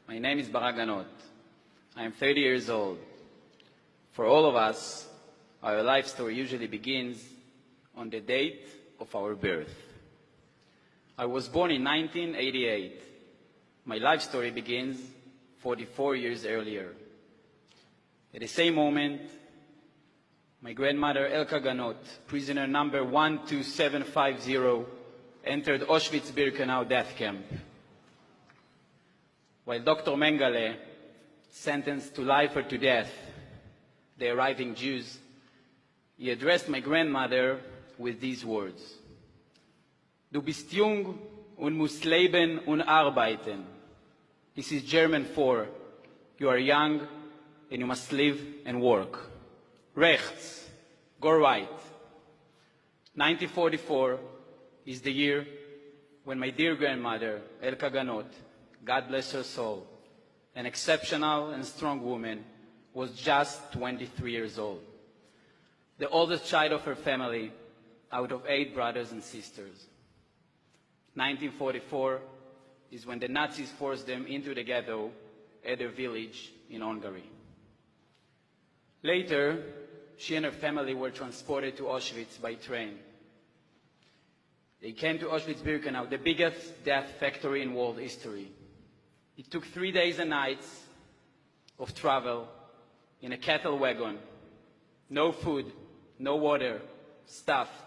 My name is Barak Ganot. I am 30 years old. For all of us, our life story usually begins on the date of our birth. I was born in 1988. My life story begins 44 years earlier. At the same moment, my grandmother Elka Ganot, prisoner number 12750, entered Auschwitz-Birkenau death camp. While Dr. Mengele sentenced to life or to death the arriving Jews, he addressed my grandmother with these words: Du bist jung und musst leben und arbeiten. This is German for, you are young and you must live and work. Rechts, go right. 1944 is the year when my dear grandmother, Elka Ganot, God bless her soul, an exceptional and strong woman, was just 23 years old. The oldest child of her family out of 8 brothers and sisters. 1944 is when the Nazis forced them into the ghetto at their village in Hungary. Later, she and her family were transported to Auschwitz by train. They came to Auschwitz-Birkenau, the biggest death factory in world history. It took 3 days and nights of travel in a cattle wagon. No food, no water, stuffed,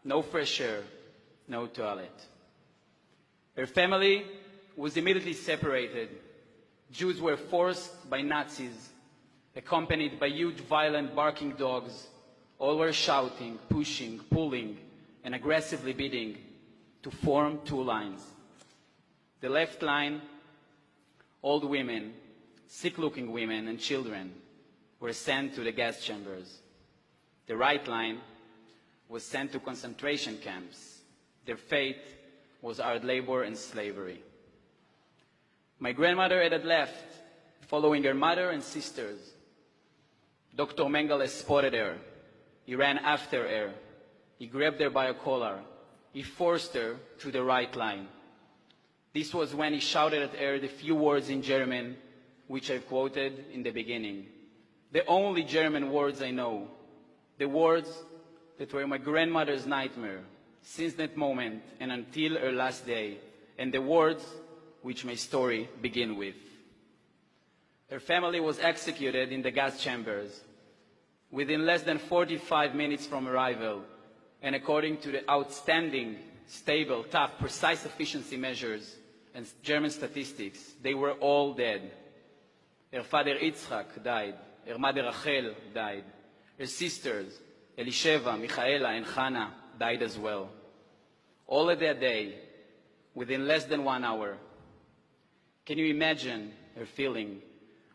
no fresh air, no toilet. Her family was immediately separated. Jews were forced by Nazis, accompanied by huge violent barking dogs. All were shouting, pushing, pulling, and aggressively beating to form 2 lines. The left line, old women, sick-looking women and children were sent to the gas chambers. The right line was sent to concentration camps. Their fate was hard labor and slavery. My grandmother had left, following her mother and sisters. Dr. Mengele spotted her. He ran after her. He grabbed her by a collar. He forced her to the right line. This was when he shouted at her the few words in German, which I've quoted in the beginning. The only German words I know. The words that were my grandmother's nightmare since that moment and until her last day, and the words which my story begins with. Her family was executed in the gas chambers within less than 45 minutes from arrival, and according to the outstanding, stable, tough, precise efficiency measures and German statistics, they were all dead. Her father Yitzhak died. Her mother Rachel died. Her sisters Elisheva, Michaela, and Hannah died as well. All of that day, within less than 1 hour. Can you imagine her feeling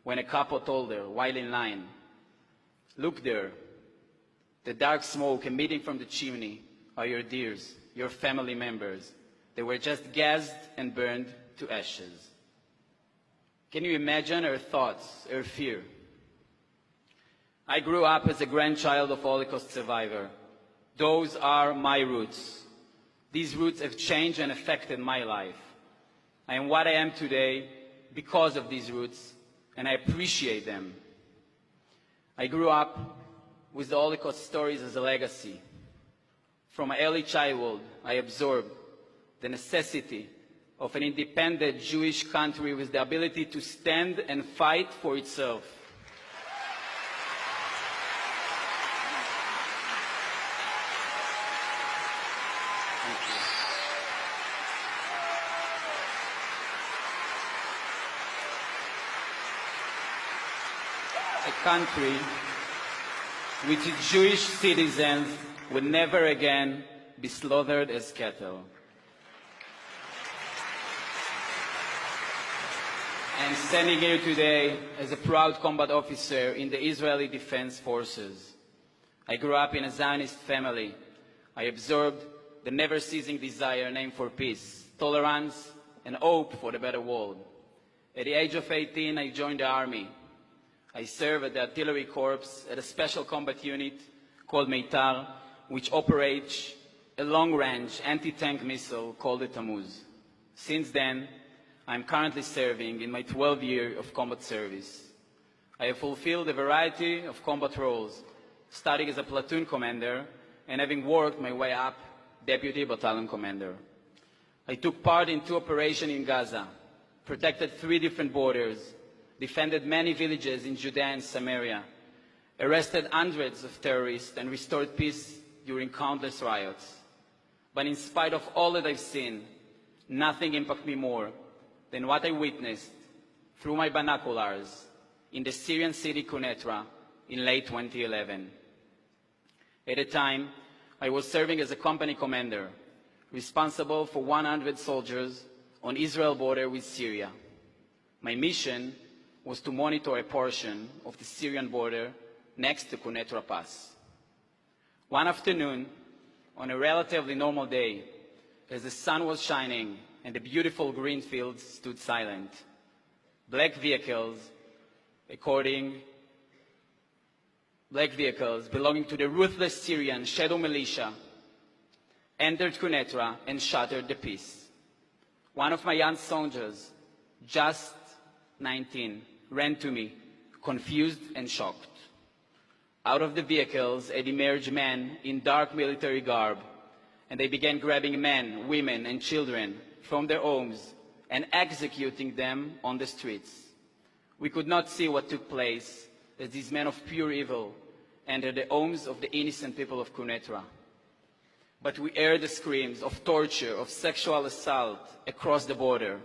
when a couple told her, while in line, "Look there, the dark smoke emitting from the chimney are your dears, your family members. They were just gassed and burned to ashes." Can you imagine her thoughts, her fear? I grew up as a grandchild of Holocaust survivor. Those are my roots. These roots have changed and affected my life. I am what I am today because of these roots, and I appreciate them. I grew up with the Holocaust stories as a legacy. From my early childhood, I absorbed the necessity of an independent Jewish country with the ability to stand and fight for itself. A country which its Jewish citizens would never again be slaughtered as cattle. I am standing here today as a proud combat officer in the Israeli Defense Forces. I grew up in a Zionist family. I absorbed the never-ceasing desire and aim for peace, tolerance, and hope for the better world. At the age of 18, I joined the army. I served at the artillery corps at a special combat unit called Meitar, which operates a long-range anti-tank missile called the Tammuz. Since then, I am currently serving in my 12th year of combat service. I have fulfilled a variety of combat roles, starting as a platoon commander and having worked my way up, deputy battalion commander. I took part in 2 operations in Gaza, protected 3 different borders, defended many villages in Judea and Samaria, arrested hundreds of terrorists and restored peace during countless riots. But in spite of all that I've seen, nothing impacted me more than what I witnessed through my binoculars in the Syrian city Quneitra in late 2011. At the time, I was serving as a company commander, responsible for 100 soldiers on Israel border with Syria. My mission was to monitor a portion of the Syrian border next to Quneitra Pass. One afternoon, on a relatively normal day, as the sun was shining and the beautiful green fields stood silent, black vehicles belonging to the ruthless Syrian shadow militia entered Quneitra and shattered the peace. One of my young soldiers, just 19, ran to me, confused and shocked. Out of the vehicles had emerged men in dark military garb, and they began grabbing men, women, and children from their homes and executing them on the streets. We could not see what took place as these men of pure evil entered the homes of the innocent people of Quneitra. But we heard the screams of torture, of sexual assault across the border.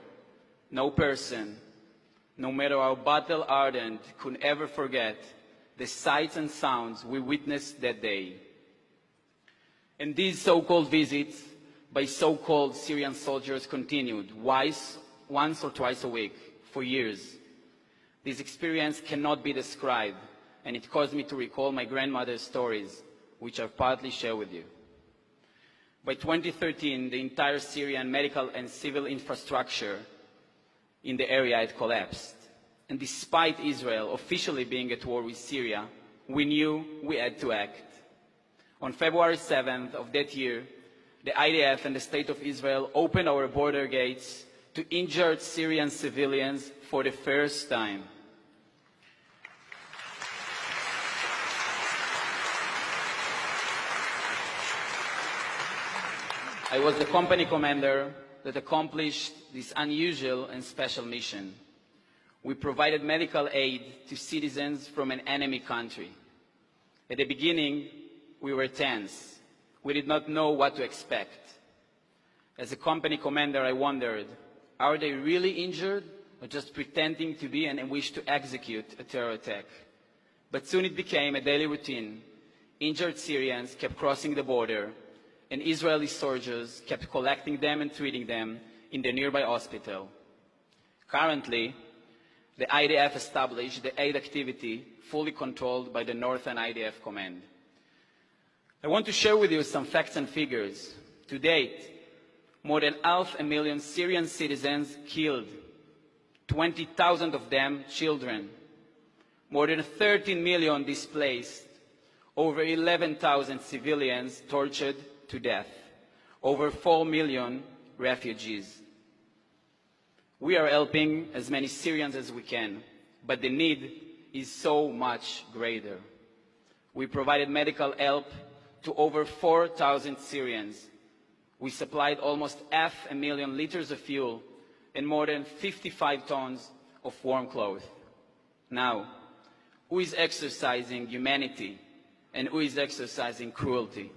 No person, no matter how battle-hardened, could ever forget the sights and sounds we witnessed that day. And these so-called visits by so-called Syrian soldiers continued once or twice a week for years. This experience cannot be described, and it caused me to recall my grandmother's stories, which I've partly shared with you. By 2013, the entire Syrian medical and civil infrastructure in the area had collapsed. And despite Israel officially being at war with Syria, we knew we had to act. On February 7th of that year, the IDF and the State of Israel opened our border gates to injured Syrian civilians for the first time. I was the company commander that accomplished this unusual and special mission. We provided medical aid to citizens from an enemy country. At the beginning, we were tense. We did not know what to expect. As a company commander, I wondered, are they really injured or just pretending to be and wish to execute a terror attack? But soon it became a daily routine. Injured Syrians kept crossing the border, and Israeli soldiers kept collecting them and treating them in the nearby hospital. Currently, the IDF established the aid activity fully controlled by the Northern IDF Command. I want to share with you some facts and figures. To date, more than 500,000 Syrian citizens killed, 20,000 of them children, more than 13 million displaced, over 11,000 civilians tortured to death, over 4 million refugees. We are helping as many Syrians as we can, but the need is so much greater. We provided medical help to over 4,000 Syrians. We supplied almost 500,000 liters of fuel and more than 55 tons of warm clothes. Now, who is exercising humanity and who is exercising cruelty?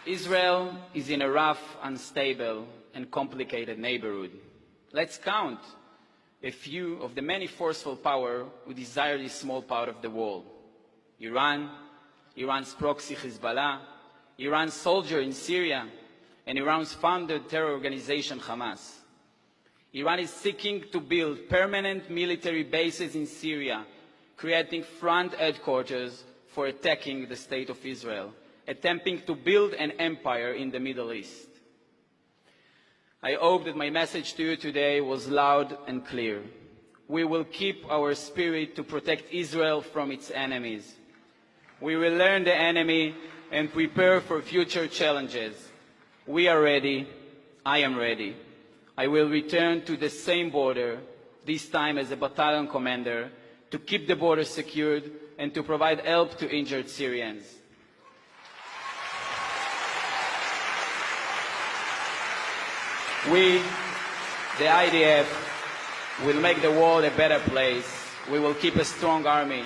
Israel is in a rough, unstable, and complicated neighborhood. Let's count a few of the many forceful powers who desire this small part of the world. Iran, Iran's proxy Hezbollah, Iran's soldier in Syria, and Iran's founded terror organization Hamas. Iran is seeking to build permanent military bases in Syria, creating front headquarters for attacking the state of Israel, attempting to build an empire in the Middle East. I hope that my message to you today was loud and clear. we will keep our spirit to protect Israel from its enemies. We will learn the enemy and prepare for future challenges. We are ready. I am ready. I will return to the same border, this time as a battalion commander, to keep the border secured and to provide help to injured Syrians. We, the IDF, will make the world a better place. We will keep a strong army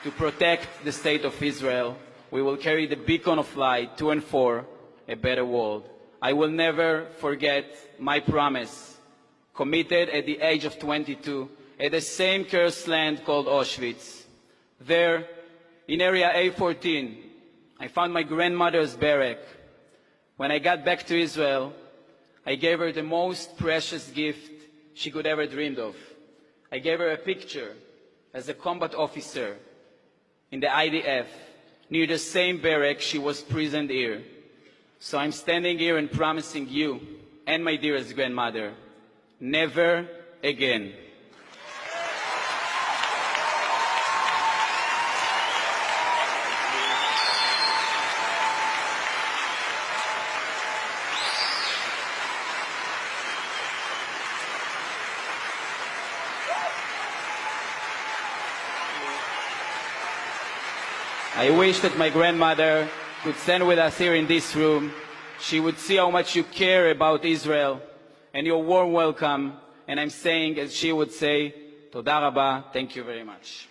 to protect the state of Israel. We will carry the beacon of light to and for a better world. I will never forget my promise, committed at the age of 22, at the same cursed land called Auschwitz. There, in area A14, I found my grandmother's barrack. When I got back to Israel, I gave her the most precious gift she could ever dreamed of. I gave her a picture as a combat officer in the IDF near the same barrack she was prisoned here. So I'm standing here and promising you and my dearest grandmother, never again. I wish that my grandmother could stand with us here in this room. She would see how much you care about Israel and your warm welcome. And I'm saying, as she would say, Toda Rabba, thank you very much.